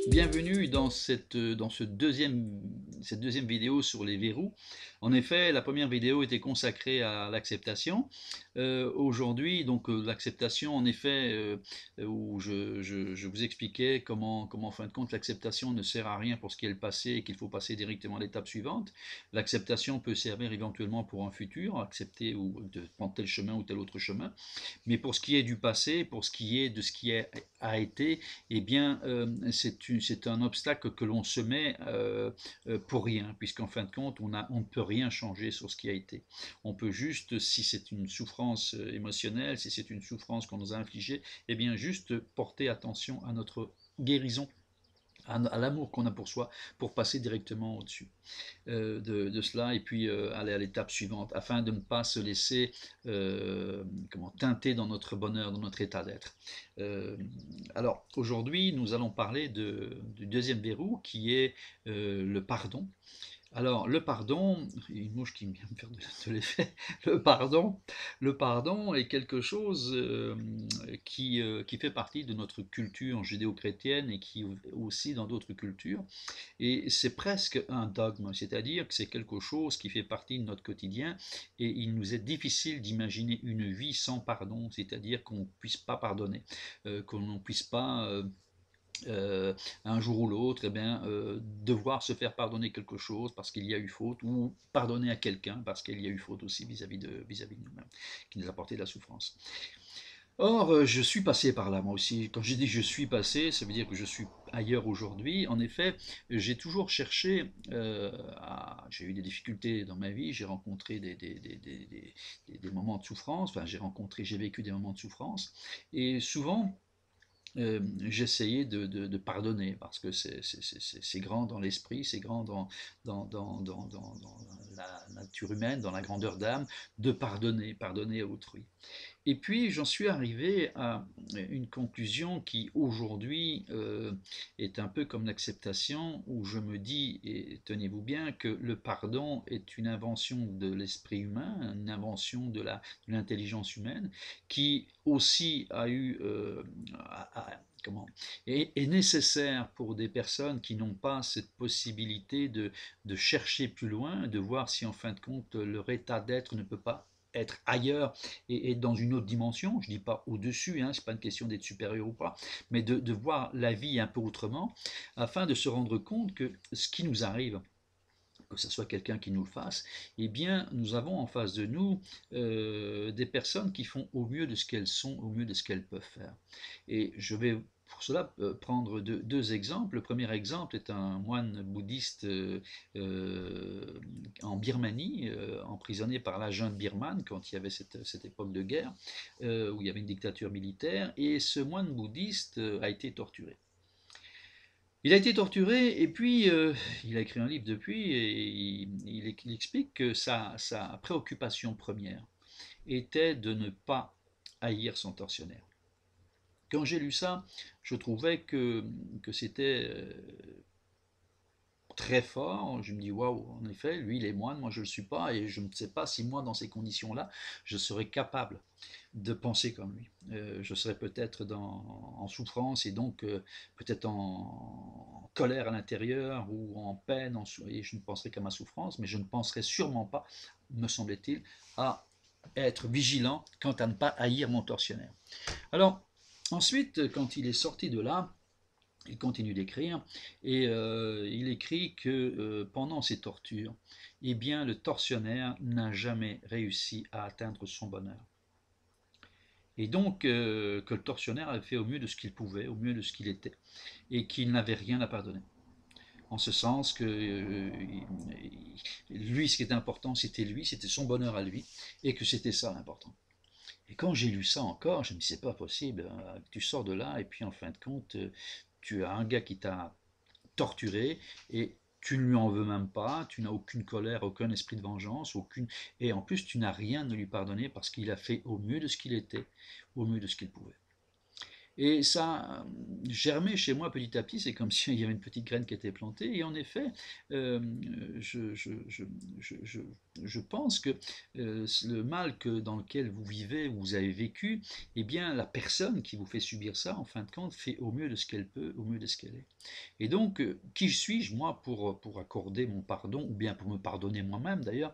Bienvenue dans cette deuxième vidéo sur les verrous. En effet, la première vidéo était consacrée à l'acceptation. Aujourd'hui, l'acceptation, en effet, où je vous expliquais comment, en fin de compte, l'acceptation ne sert à rien pour ce qui est le passé et qu'il faut passer directement à l'étape suivante. L'acceptation peut servir éventuellement pour un futur, accepter ou de prendre tel chemin ou tel autre chemin. Mais pour ce qui est du passé, pour ce qui est de ce qui a été, eh bien, c'est un obstacle que l'on se met pour rien, puisqu'en fin de compte, on ne peut rien changer sur ce qui a été. On peut juste, si c'est une souffrance émotionnelle, si c'est une souffrance qu'on nous a infligée, eh bien, juste porter attention à notre guérison, à l'amour qu'on a pour soi, pour passer directement au-dessus de cela et puis aller à l'étape suivante afin de ne pas se laisser teinter dans notre bonheur, dans notre état d'être. Euh, alors aujourd'hui, nous allons parler du deuxième verrou qui est le pardon. Alors, le pardon, une mouche qui vient me faire de l'effet, le pardon est quelque chose qui fait partie de notre culture judéo-chrétienne et qui aussi dans d'autres cultures. Et c'est presque un dogme, c'est-à-dire que c'est quelque chose qui fait partie de notre quotidien et il nous est difficile d'imaginer une vie sans pardon, c'est-à-dire qu'on ne puisse pas pardonner, qu'on ne puisse pas un jour ou l'autre, devoir se faire pardonner quelque chose parce qu'il y a eu faute, ou pardonner à quelqu'un parce qu'il y a eu faute aussi vis-à-vis de nous-mêmes, qui nous a apporté de la souffrance. Or, je suis passé par là, moi aussi. Quand j'ai dit je suis passé, ça veut dire que je suis ailleurs aujourd'hui. En effet, j'ai toujours cherché J'ai eu des difficultés dans ma vie, j'ai rencontré des moments de souffrance, enfin, j'ai vécu des moments de souffrance, et souvent, j'essayais de pardonner parce que c'est grand dans l'esprit, c'est grand dans la nature humaine, dans la grandeur d'âme, de pardonner à autrui. Et puis j'en suis arrivé à une conclusion qui aujourd'hui est un peu comme l'acceptation, où je me dis, et tenez-vous bien, que le pardon est une invention de l'esprit humain, une invention de l'intelligence humaine, qui aussi a eu, comment, est nécessaire pour des personnes qui n'ont pas cette possibilité de chercher plus loin, de voir si en fin de compte leur état d'être ne peut pas être ailleurs et dans une autre dimension. Je ne dis pas au-dessus, hein, ce n'est pas une question d'être supérieur ou pas, mais de voir la vie un peu autrement, afin de se rendre compte que ce qui nous arrive, que ce soit quelqu'un qui nous le fasse, eh bien, nous avons en face de nous des personnes qui font au mieux de ce qu'elles sont, au mieux de ce qu'elles peuvent faire. Et je vais pour cela prendre deux exemples. Le premier exemple est un moine bouddhiste en Birmanie, emprisonné par la junte birmane quand il y avait cette époque de guerre, où il y avait une dictature militaire, et ce moine bouddhiste a été torturé. Il a été torturé et puis il a écrit un livre depuis et il explique que sa préoccupation première était de ne pas haïr son tortionnaire. Quand j'ai lu ça, je trouvais que c'était très fort. Je me dis waouh, en effet, lui il est moine, moi je ne le suis pas, et je ne sais pas si moi dans ces conditions-là, je serais capable de penser comme lui. Je serais peut-être en souffrance et donc peut-être en colère à l'intérieur ou en peine, et je ne penserais qu'à ma souffrance, mais je ne penserais sûrement pas, me semble-t-il, à être vigilant quant à ne pas haïr mon tortionnaire. Alors, ensuite, quand il est sorti de là, il continue d'écrire et il écrit que pendant ces tortures, eh bien, le tortionnaire n'a jamais réussi à atteindre son bonheur. Et donc que le tortionnaire avait fait au mieux de ce qu'il pouvait, au mieux de ce qu'il était, et qu'il n'avait rien à pardonner. En ce sens que lui, ce qui était important, c'était lui, c'était son bonheur à lui, et que c'était ça l'important. Et quand j'ai lu ça encore, je me dis c'est pas possible, tu sors de là et puis en fin de compte, tu as un gars qui t'a torturé et tu ne lui en veux même pas, tu n'as aucune colère, aucun esprit de vengeance, et en plus tu n'as rien à lui pardonner parce qu'il a fait au mieux de ce qu'il était, au mieux de ce qu'il pouvait. Et ça germait chez moi petit à petit, c'est comme s'il y avait une petite graine qui était plantée. Et en effet, euh, je, je, je, je, je- je pense que le mal dans lequel vous vivez, où vous avez vécu, eh bien, la personne qui vous fait subir ça, en fin de compte, fait au mieux de ce qu'elle peut, au mieux de ce qu'elle est. Et donc, qui suis-je, moi, pour accorder mon pardon, ou bien pour me pardonner moi-même d'ailleurs,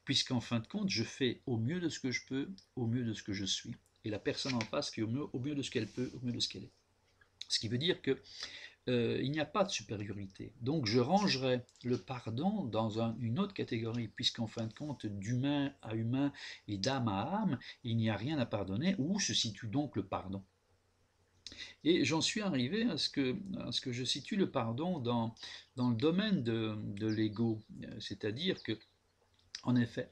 puisqu'en fin de compte, je fais au mieux de ce que je peux, au mieux de ce que je suis. Et la personne en face qui est au mieux de ce qu'elle peut, au mieux de ce qu'elle est. Ce qui veut dire que il n'y a pas de supériorité. Donc je rangerai le pardon dans une autre catégorie, puisqu'en fin de compte, d'humain à humain et d'âme à âme, il n'y a rien à pardonner. Où se situe donc le pardon? Et j'en suis arrivé à ce que je situe le pardon dans le domaine de l'ego. C'est-à-dire que, en effet,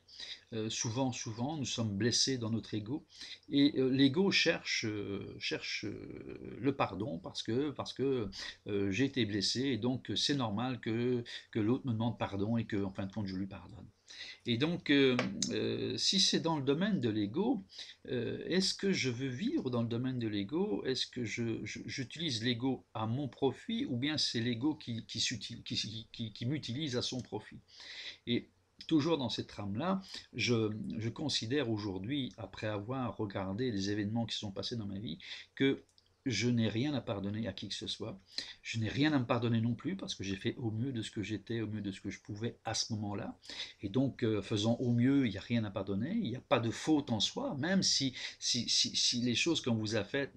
souvent, nous sommes blessés dans notre ego, et l'ego cherche le pardon parce que j'ai été blessé, et donc c'est normal que l'autre me demande pardon et que, en fin de compte, je lui pardonne. Et donc, si c'est dans le domaine de l'ego, est-ce que je veux vivre dans le domaine de l'ego? Est-ce que j'utilise l'ego à mon profit, ou bien c'est l'ego qui m'utilise à son profit? Et toujours dans cette trame-là, je considère aujourd'hui, après avoir regardé les événements qui se sont passés dans ma vie, que je n'ai rien à pardonner à qui que ce soit. Je n'ai rien à me pardonner non plus parce que j'ai fait au mieux de ce que j'étais, au mieux de ce que je pouvais à ce moment-là. Et donc, faisant au mieux, il n'y a rien à pardonner. Il n'y a pas de faute en soi, même si les choses qu'on vous a faites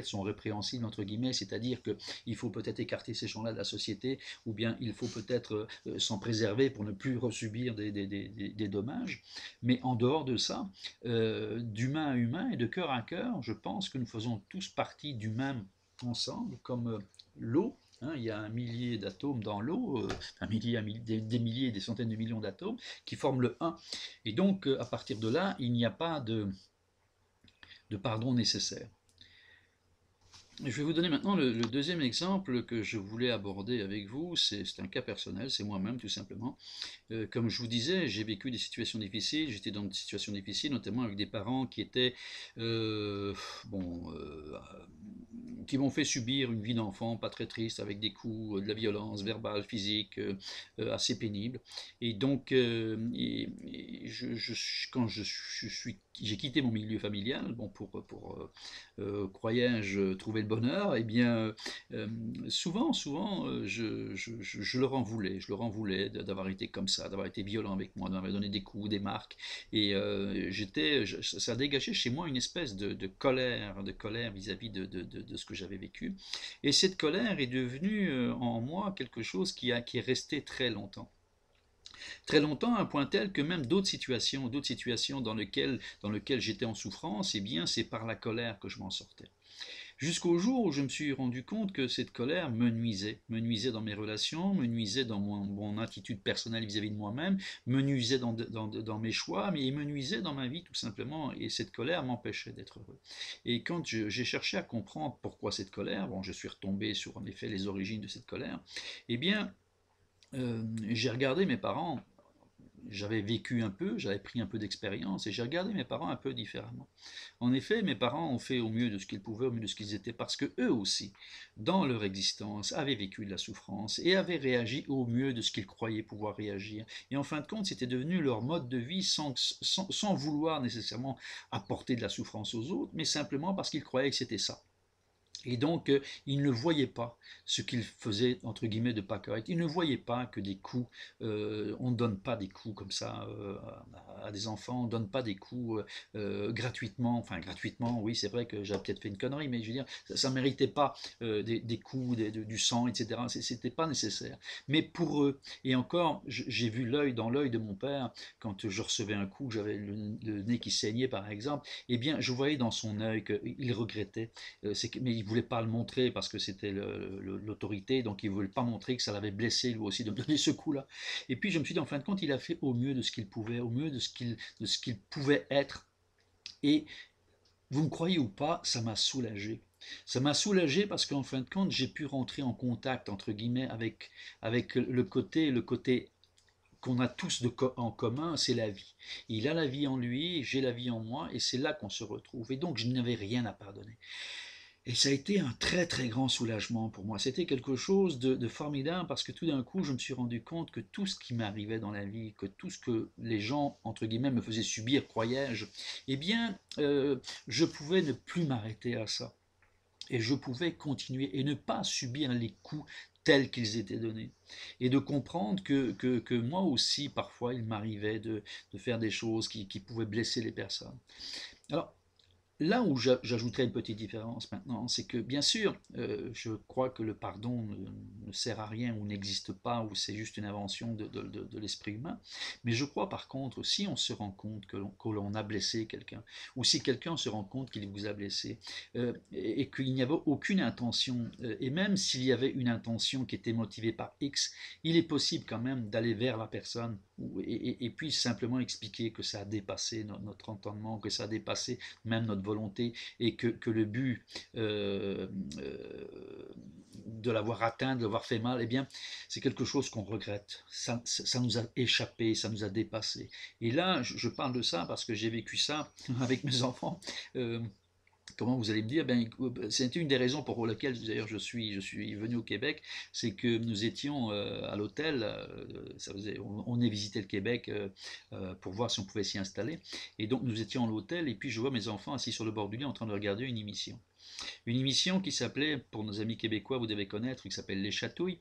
sont répréhensibles, entre guillemets, c'est-à-dire qu'il faut peut-être écarter ces gens-là de la société, ou bien il faut peut-être s'en préserver pour ne plus subir des dommages. Mais en dehors de ça, d'humain à humain et de cœur à cœur, je pense que nous faisons tous partie du même ensemble, comme l'eau. Hein, il y a un millier d'atomes dans l'eau, des milliers et des centaines de millions d'atomes qui forment le un. Et donc, à partir de là, il n'y a pas de pardon nécessaire. Je vais vous donner maintenant le deuxième exemple que je voulais aborder avec vous. C'est un cas personnel, c'est moi-même tout simplement. Comme je vous disais, j'ai vécu des situations difficiles, j'étais dans des situations difficiles, notamment avec des parents qui étaient, bon, qui m'ont fait subir une vie d'enfant pas très triste, avec des coups, de la violence verbale, physique, assez pénible. Et donc, quand j'ai quitté mon milieu familial, bon, croyais-je, trouver le bonheur, eh bien, souvent, je leur en voulais, d'avoir été comme ça, d'avoir été violent avec moi, d'avoir donné des coups, des marques, et ça a dégagé chez moi une espèce de colère vis-à-vis de ce que j'avais vécu, et cette colère est devenue en moi quelque chose qui est resté très longtemps, à un point tel que même d'autres situations dans lesquelles j'étais en souffrance, eh bien, c'est par la colère que je m'en sortais. Jusqu'au jour où je me suis rendu compte que cette colère me nuisait dans mes relations, me nuisait dans mon attitude personnelle vis-à-vis de moi-même, me nuisait dans mes choix, mais il me nuisait dans ma vie tout simplement, et cette colère m'empêchait d'être heureux. Et quand j'ai cherché à comprendre pourquoi cette colère, bon, je suis retombé sur en effet les origines de cette colère, eh bien, j'ai regardé mes parents. J'avais vécu un peu, j'avais pris un peu d'expérience, et j'ai regardé mes parents un peu différemment. En effet, mes parents ont fait au mieux de ce qu'ils pouvaient, au mieux de ce qu'ils étaient, parce que eux aussi, dans leur existence, avaient vécu de la souffrance et avaient réagi au mieux de ce qu'ils croyaient pouvoir réagir. Et en fin de compte, c'était devenu leur mode de vie sans vouloir nécessairement apporter de la souffrance aux autres, mais simplement parce qu'ils croyaient que c'était ça. Et donc, il ne voyait pas ce qu'il faisait, entre guillemets, de pas correct. Il ne voyait pas que des coups, on ne donne pas des coups comme ça à des enfants, on ne donne pas des coups gratuitement. Enfin, gratuitement, oui, c'est vrai que j'ai peut-être fait une connerie, mais je veux dire, ça ne méritait pas des coups, du sang, etc. C'était pas nécessaire. Mais pour eux, et encore, j'ai vu l'œil dans l'œil de mon père, quand je recevais un coup, j'avais le nez qui saignait, par exemple, eh bien, je voyais dans son œil qu'il regrettait, mais il ne voulait pas le montrer parce que c'était l'autorité, donc il ne voulait pas montrer que ça l'avait blessé lui aussi de me donner ce coup-là. Et puis je me suis dit, en fin de compte, il a fait au mieux de ce qu'il pouvait, au mieux de ce qu'il pouvait être. Et vous me croyez ou pas, ça m'a soulagé. Ça m'a soulagé parce qu'en fin de compte, j'ai pu rentrer en contact, entre guillemets, avec le côté qu'on a tous en commun, c'est la vie. Il a la vie en lui, j'ai la vie en moi, et c'est là qu'on se retrouve. Et donc, je n'avais rien à pardonner. Et ça a été un très très grand soulagement pour moi. C'était quelque chose de formidable parce que tout d'un coup, je me suis rendu compte que tout ce qui m'arrivait dans la vie, que tout ce que les gens, entre guillemets, me faisaient subir, croyais-je, eh bien, je pouvais ne plus m'arrêter à ça. Et je pouvais continuer et ne pas subir les coups tels qu'ils étaient donnés. Et de comprendre que moi aussi, parfois, il m'arrivait de faire des choses qui pouvaient blesser les personnes. Alors, là où j'ajouterais une petite différence maintenant, c'est que bien sûr, je crois que le pardon ne sert à rien ou n'existe pas, ou c'est juste une invention de l'esprit humain, mais je crois par contre, si on se rend compte que l'on a blessé quelqu'un, ou si quelqu'un se rend compte qu'il vous a blessé, et qu'il n'y avait aucune intention, et même s'il y avait une intention qui était motivée par X, il est possible quand même d'aller vers la personne, et puis simplement expliquer que ça a dépassé notre entendement, que ça a dépassé même notre volonté, et que le but de l'avoir atteint, de l'avoir fait mal, eh bien, c'est quelque chose qu'on regrette. Ça nous a échappé, ça nous a dépassé. Et là, je parle de ça parce que j'ai vécu ça avec mes enfants. Euh, Comment vous allez me dire, ben, c'est une des raisons pour lesquelles d'ailleurs je suis venu au Québec, c'est que nous étions à l'hôtel, on est visité le Québec pour voir si on pouvait s'y installer, et donc nous étions à l'hôtel, et puis je vois mes enfants assis sur le bord du lit en train de regarder une émission. Une émission qui s'appelait, pour nos amis québécois, vous devez connaître, qui s'appelle Les Chatouilles.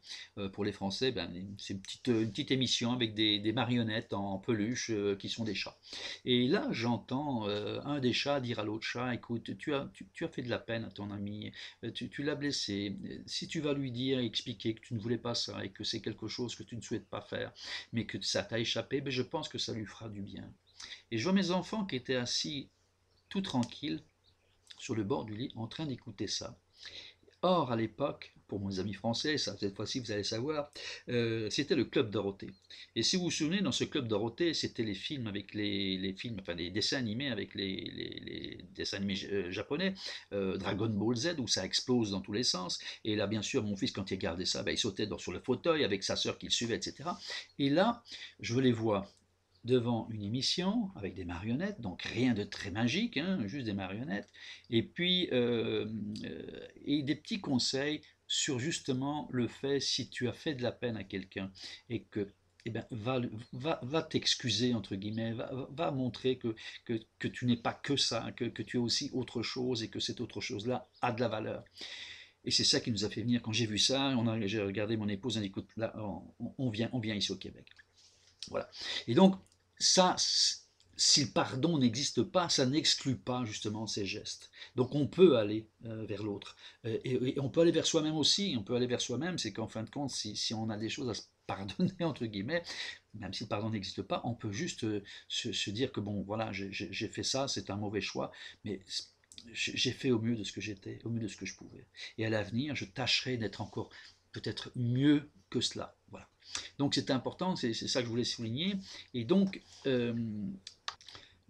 Pour les Français, ben, c'est une petite émission avec des marionnettes en peluche qui sont des chats. Et là, j'entends un des chats dire à l'autre chat, écoute, tu as fait de la peine à ton ami, tu l'as blessé. Si tu vas lui dire, expliquer que tu ne voulais pas ça et que c'est quelque chose que tu ne souhaites pas faire, mais que ça t'a échappé, ben, je pense que ça lui fera du bien. Et je vois mes enfants qui étaient assis tout tranquilles sur le bord du lit en train d'écouter ça. Or, à l'époque, pour mes amis français, ça, cette fois-ci vous allez savoir, c'était le Club Dorothée. Et si vous vous souvenez, dans ce Club Dorothée, c'était les films avec les films, enfin les dessins animés avec les dessins animés japonais, Dragon Ball Z, où ça explose dans tous les sens. Et là, bien sûr, mon fils, quand il regardait ça, ben, il sautait sur le fauteuil avec sa sœur qui le suivait, etc. Et là, je les vois devant une émission avec des marionnettes, donc rien de très magique, hein, juste des marionnettes, et puis et des petits conseils sur justement le fait si tu as fait de la peine à quelqu'un et que eh ben, va t'excuser, entre guillemets, va montrer que tu n'es pas que ça, que tu es aussi autre chose et que cette autre chose-là a de la valeur. Et c'est ça qui nous a fait venir. Quand j'ai vu ça, j'ai regardé mon épouse, on dit écoute, là, on vient ici au Québec. Voilà. Et donc, ça, si le pardon n'existe pas, ça n'exclut pas justement ces gestes. Donc on peut aller vers l'autre. Et on peut aller vers soi-même aussi. On peut aller vers soi-même, c'est qu'en fin de compte, si on a des choses à se pardonner, entre guillemets, même si le pardon n'existe pas, on peut juste se dire que bon, voilà, j'ai fait ça, c'est un mauvais choix, mais j'ai fait au mieux de ce que j'étais, au mieux de ce que je pouvais. Et à l'avenir, je tâcherai d'être encore peut-être mieux que cela. Voilà. Donc c'est important, c'est ça que je voulais souligner. Et donc,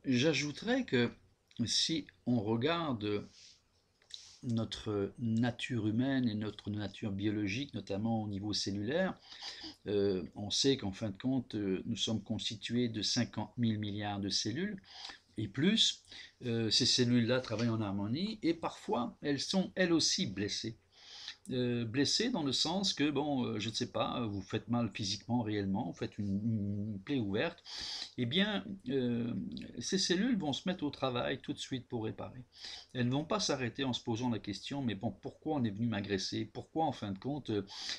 j'ajouterais que si on regarde notre nature humaine et notre nature biologique, notamment au niveau cellulaire, on sait qu'en fin de compte, nous sommes constitués de 50 000 milliards de cellules et plus. Ces cellules-là travaillent en harmonie et parfois elles sont elles aussi blessées. Blessé dans le sens que, bon, je ne sais pas, vous faites mal physiquement, réellement, vous faites une plaie ouverte, eh bien, ces cellules vont se mettre au travail tout de suite pour réparer. Elles ne vont pas s'arrêter en se posant la question, mais bon, pourquoi on est venu m'agresser? Pourquoi, en fin de compte,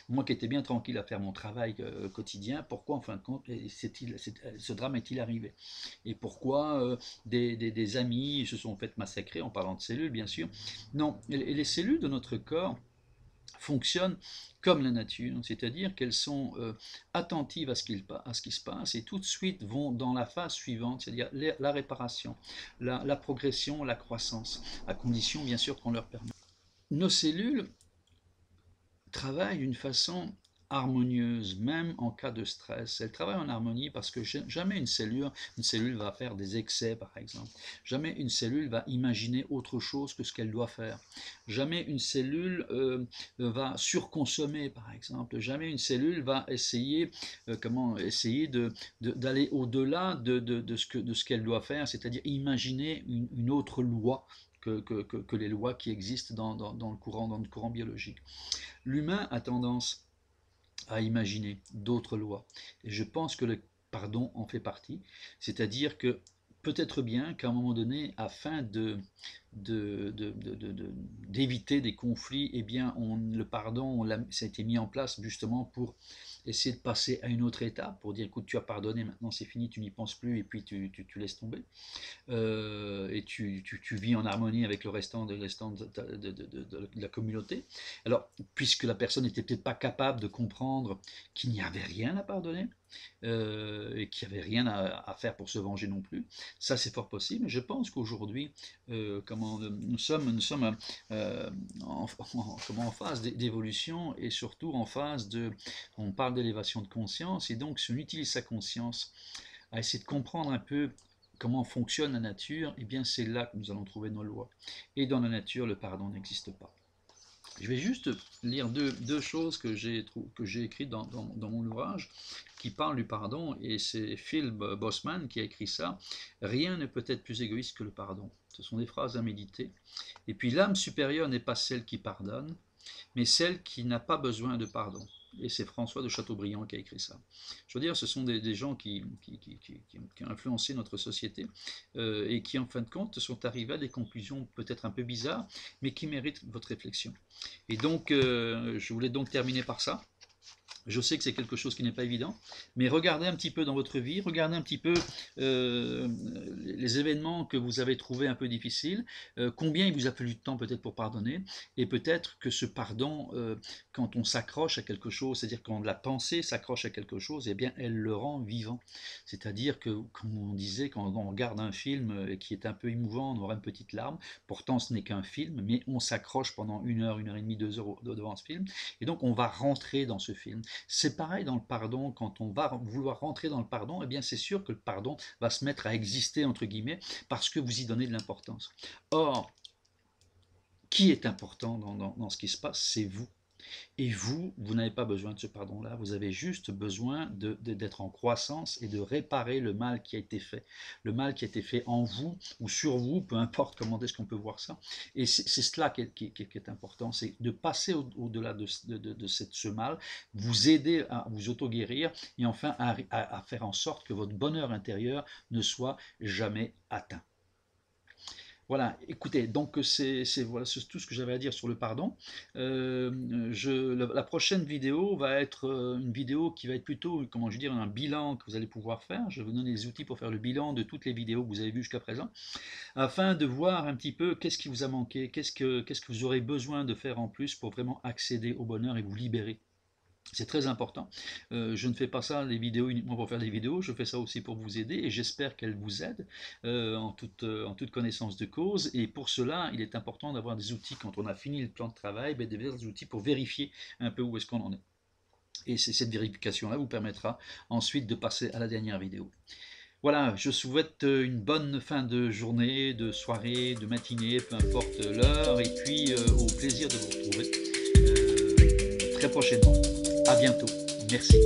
moi qui étais bien tranquille à faire mon travail quotidien, pourquoi, en fin de compte, ce drame est-il arrivé? Et pourquoi des amis se sont fait massacrer, en parlant de cellules, bien sûr? Non, les cellules de notre corps fonctionnent comme la nature, c'est-à-dire qu'elles sont attentives à ce qui se passe et tout de suite vont dans la phase suivante, c'est-à-dire la réparation, la progression, la croissance, à condition bien sûr qu'on leur permette. Nos cellules travaillent d'une façon harmonieuse, même en cas de stress. Elles travaillent en harmonie parce que jamais une cellule va faire des excès, par exemple. Jamais une cellule va imaginer autre chose que ce qu'elle doit faire. Jamais une cellule va surconsommer, par exemple. Jamais une cellule va essayer, d'aller au-delà de ce qu'elle doit faire, c'est-à-dire imaginer une autre loi que les lois qui existent dans le courant biologique. L'humain a tendance à imaginer d'autres lois. Et je pense que le pardon en fait partie. C'est-à-dire que peut-être bien qu'à un moment donné, afin d'éviter des conflits, eh bien, le pardon, ça a été mis en place justement pour essayer de passer à une autre étape, pour dire, écoute, tu as pardonné, maintenant c'est fini, tu n'y penses plus, et puis tu laisses tomber. Et tu vis en harmonie avec le restant de la communauté. Alors, puisque la personne n'était peut-être pas capable de comprendre qu'il n'y avait rien à pardonner, et qu'il n'y avait rien à faire pour se venger non plus, ça c'est fort possible. Mais je pense qu'aujourd'hui, nous sommes en phase d'évolution, et surtout en phase on parle d'élévation de conscience, et donc si on utilise sa conscience à essayer de comprendre un peu comment fonctionne la nature, eh bien c'est là que nous allons trouver nos lois. Et dans la nature, le pardon n'existe pas. Je vais juste lire deux choses que j'ai écrites dans mon ouvrage qui parlent du pardon, et c'est Phil Bosman qui a écrit ça. Rien ne peut être plus égoïste que le pardon. Ce sont des phrases à méditer. Et puis l'âme supérieure n'est pas celle qui pardonne, mais celle qui n'a pas besoin de pardon. Et c'est François de Chateaubriand qui a écrit ça. Je veux dire, ce sont des gens qui ont influencé notre société, et qui, en fin de compte, sont arrivés à des conclusions peut-être un peu bizarres, mais qui méritent votre réflexion. Et donc, je voulais donc terminer par ça. Je sais que c'est quelque chose qui n'est pas évident, mais regardez un petit peu dans votre vie, regardez un petit peu les événements que vous avez trouvés un peu difficiles, combien il vous a fallu de temps peut-être pour pardonner, et peut-être que ce pardon, quand on s'accroche à quelque chose, c'est-à-dire quand la pensée s'accroche à quelque chose, eh bien elle le rend vivant. C'est-à-dire que, comme on disait, quand on regarde un film qui est un peu émouvant, on aura une petite larme, pourtant ce n'est qu'un film, mais on s'accroche pendant 1 heure, 1 heure et demie, 2 heures devant ce film, et donc on va rentrer dans ce film. C'est pareil dans le pardon, quand on va vouloir rentrer dans le pardon, eh bien c'est sûr que le pardon va se mettre à exister, entre guillemets, parce que vous y donnez de l'importance. Or, qui est important dans ce qui se passe? C'est vous. Et vous n'avez pas besoin de ce pardon-là, vous avez juste besoin d'être en croissance et de réparer le mal qui a été fait. Le mal qui a été fait en vous ou sur vous, peu importe comment est-ce qu'on peut voir ça. Et c'est cela qui est important, c'est de passer au-delà de ce mal, vous aider à vous auto-guérir, et enfin à faire en sorte que votre bonheur intérieur ne soit jamais atteint. Voilà, écoutez, donc voilà, c'est tout ce que j'avais à dire sur le pardon. La prochaine vidéo va être une vidéo qui va être plutôt, comment je veux dire, un bilan que vous allez pouvoir faire. Je vais vous donner les outils pour faire le bilan de toutes les vidéos que vous avez vues jusqu'à présent, afin de voir un petit peu qu'est-ce qui vous a manqué, qu'est-ce que vous aurez besoin de faire en plus pour vraiment accéder au bonheur et vous libérer. C'est très important. Je ne fais pas ça, les vidéos, uniquement pour faire des vidéos, je fais ça aussi pour vous aider, et j'espère qu'elles vous aident en toute connaissance de cause. Et pour cela, il est important d'avoir des outils, quand on a fini le plan de travail, des outils pour vérifier un peu où est-ce qu'on en est. Et cette vérification-là vous permettra ensuite de passer à la dernière vidéo. Voilà, je souhaite une bonne fin de journée, de soirée, de matinée, peu importe l'heure, et puis au plaisir de vous retrouver très prochainement. À bientôt. Merci.